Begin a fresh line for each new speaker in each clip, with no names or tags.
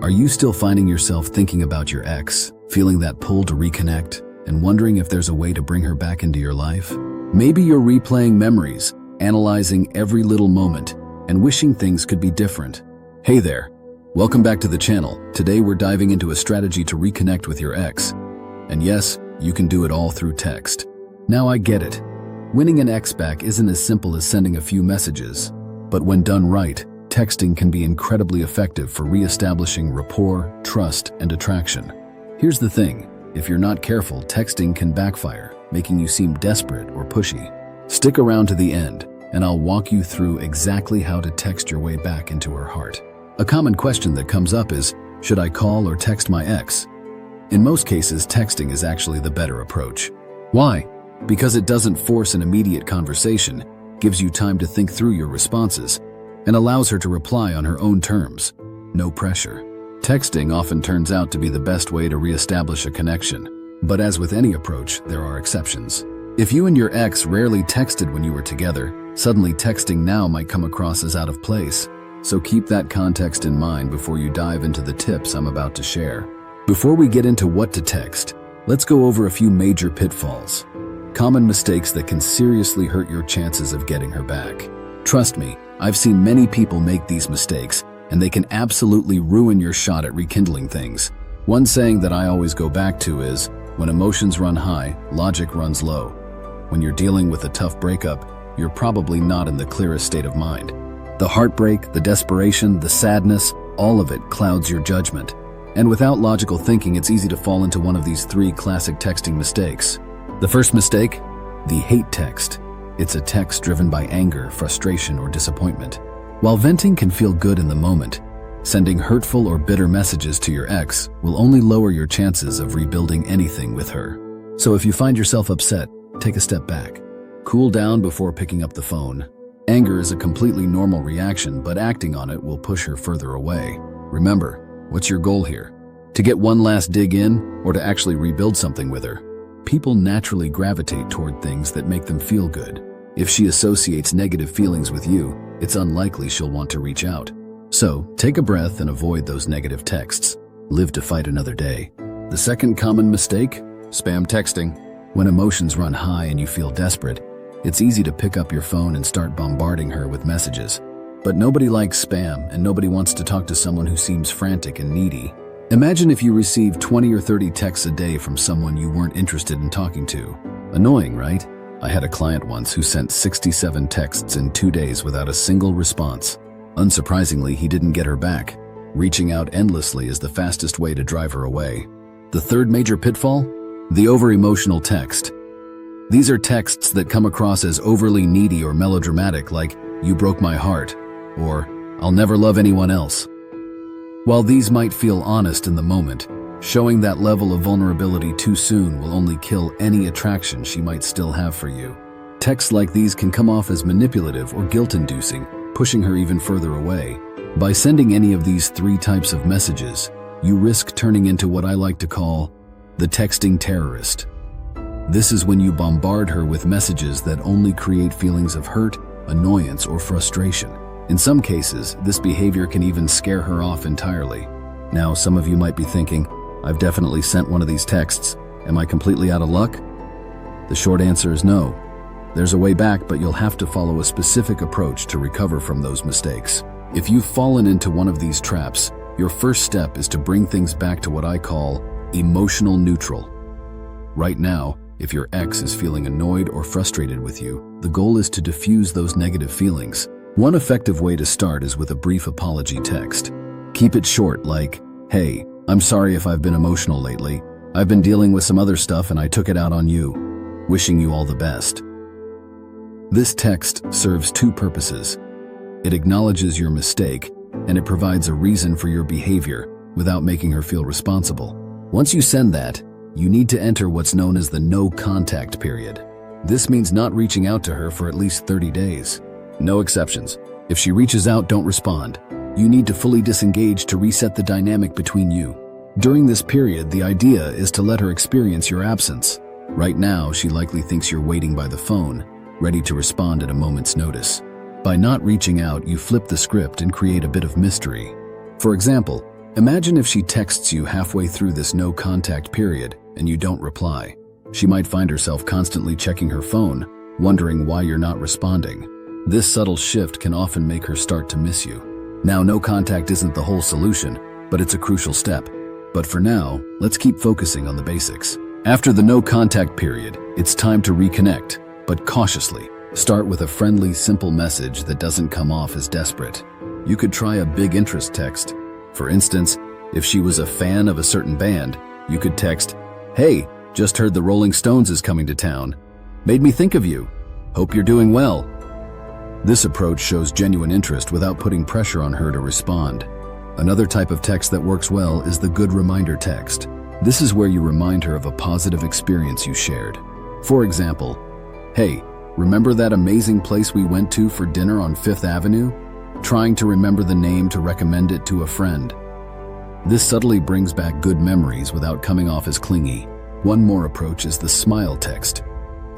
Are you still finding yourself thinking about your ex, feeling that pull to reconnect, and wondering if there's a way to bring her back into your life? Maybe you're replaying memories, analyzing every little moment, and wishing things could be different. Hey there, welcome back to the channel. Today we're diving into a strategy to reconnect with your ex. And yes, you can do it all through text. Now I get it. Winning an ex back isn't as simple as sending a few messages. But when done right, texting can be incredibly effective for re-establishing rapport, trust, and attraction. Here's the thing, if you're not careful, texting can backfire, making you seem desperate or pushy. Stick around to the end, and I'll walk you through exactly how to text your way back into her heart. A common question that comes up is, should I call or text my ex? In most cases, texting is actually the better approach. Why? Because it doesn't force an immediate conversation, gives you time to think through your responses, and allows her to reply on her own terms. No pressure. Texting often turns out to be the best way to re-establish a connection. But as with any approach, there are exceptions. If you and your ex rarely texted when you were together, suddenly texting now might come across as out of place. So keep that context in mind before you dive into the tips I'm about to share. Before we get into what to text, let's go over a few major pitfalls. Common mistakes that can seriously hurt your chances of getting her back. Trust me, I've seen many people make these mistakes, and they can absolutely ruin your shot at rekindling things. One saying that I always go back to is, when emotions run high, logic runs low. When you're dealing with a tough breakup, you're probably not in the clearest state of mind. The heartbreak, the desperation, the sadness, all of it clouds your judgment. And without logical thinking, it's easy to fall into one of these three classic texting mistakes. The first mistake, the hate text. It's a text driven by anger, frustration, or disappointment. While venting can feel good in the moment, sending hurtful or bitter messages to your ex will only lower your chances of rebuilding anything with her. So if you find yourself upset, take a step back. Cool down before picking up the phone. Anger is a completely normal reaction, but acting on it will push her further away. Remember, what's your goal here? To get one last dig in, or to actually rebuild something with her? People naturally gravitate toward things that make them feel good. If she associates negative feelings with you, it's unlikely she'll want to reach out. So, take a breath and avoid those negative texts. Live to fight another day. The second common mistake? Spam texting. When emotions run high and you feel desperate, it's easy to pick up your phone and start bombarding her with messages. But nobody likes spam, and nobody wants to talk to someone who seems frantic and needy. Imagine if you received 20 or 30 texts a day from someone you weren't interested in talking to. Annoying, right? I had a client once who sent 67 texts in 2 days without a single response. Unsurprisingly, he didn't get her back. Reaching out endlessly is the fastest way to drive her away. The third major pitfall? The over-emotional text. These are texts that come across as overly needy or melodramatic, like, "You broke my heart," or "I'll never love anyone else." While these might feel honest in the moment, showing that level of vulnerability too soon will only kill any attraction she might still have for you. Texts like these can come off as manipulative or guilt-inducing, pushing her even further away. By sending any of these three types of messages, you risk turning into what I like to call the texting terrorist. This is when you bombard her with messages that only create feelings of hurt, annoyance, or frustration. In some cases, this behavior can even scare her off entirely. Now, some of you might be thinking, I've definitely sent one of these texts. Am I completely out of luck? The short answer is no. There's a way back, but you'll have to follow a specific approach to recover from those mistakes. If you've fallen into one of these traps, your first step is to bring things back to what I call emotional neutral. Right now, if your ex is feeling annoyed or frustrated with you, the goal is to diffuse those negative feelings. One effective way to start is with a brief apology text. Keep it short, like, "Hey, I'm sorry if I've been emotional lately. I've been dealing with some other stuff and I took it out on you. Wishing you all the best." This text serves two purposes. It acknowledges your mistake, and it provides a reason for your behavior without making her feel responsible. Once you send that, you need to enter what's known as the no contact period. This means not reaching out to her for at least 30 days. No exceptions. If she reaches out, don't respond. You need to fully disengage to reset the dynamic between you. During this period, the idea is to let her experience your absence. Right now, she likely thinks you're waiting by the phone, ready to respond at a moment's notice. By not reaching out, you flip the script and create a bit of mystery. For example, Imagine if she texts you halfway through this no-contact period and you don't reply. She might find herself constantly checking her phone, wondering why you're not responding. This subtle shift can often make her start to miss you. Now, no contact isn't the whole solution, but it's a crucial step. But for now, let's keep focusing on the basics. After the no-contact period, it's time to reconnect, but cautiously. Start with a friendly, simple message that doesn't come off as desperate. You could try a big interest text. For instance, if she was a fan of a certain band, you could text, "Hey, just heard the Rolling Stones is coming to town. Made me think of you. Hope you're doing well." This approach shows genuine interest without putting pressure on her to respond. Another type of text that works well is the good reminder text. This is where you remind her of a positive experience you shared. For example, "Hey, remember that amazing place we went to for dinner on 5th Avenue? Trying to remember the name to recommend it to a friend." This subtly brings back good memories without coming off as clingy. One more approach is the smile text.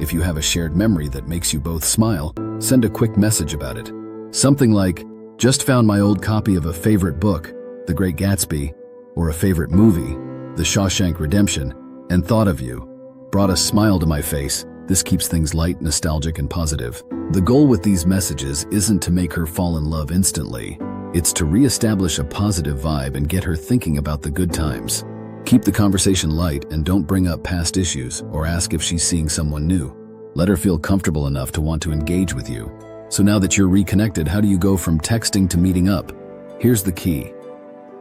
If you have a shared memory that makes you both smile, send a quick message about it. Something like, "Just found my old copy of a favorite book, The Great Gatsby," or a favorite movie, The Shawshank Redemption, and thought of you. Brought a smile to my face. This keeps things light, nostalgic, and positive. The goal with these messages isn't to make her fall in love instantly. It's to re-establish a positive vibe and get her thinking about the good times. Keep the conversation light and don't bring up past issues or ask if she's seeing someone new. Let her feel comfortable enough to want to engage with you. So now that you're reconnected, how do you go from texting to meeting up? Here's the key.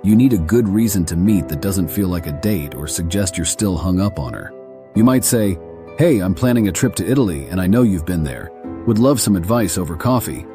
You need a good reason to meet that doesn't feel like a date or suggest you're still hung up on her. You might say, "Hey, I'm planning a trip to Italy and I know you've been there. Would love some advice over coffee."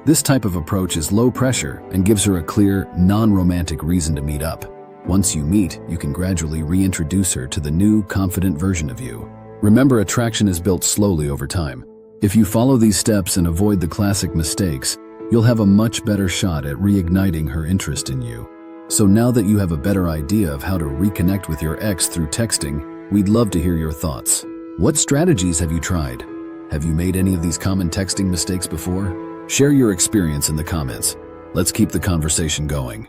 This type of approach is low pressure and gives her a clear, non-romantic reason to meet up. Once you meet, you can gradually reintroduce her to the new, confident version of you. Remember, attraction is built slowly over time. If you follow these steps and avoid the classic mistakes, you'll have a much better shot at reigniting her interest in you. So now that you have a better idea of how to reconnect with your ex through texting, we'd love to hear your thoughts. What strategies have you tried? Have you made any of these common texting mistakes before? Share your experience in the comments. Let's keep the conversation going.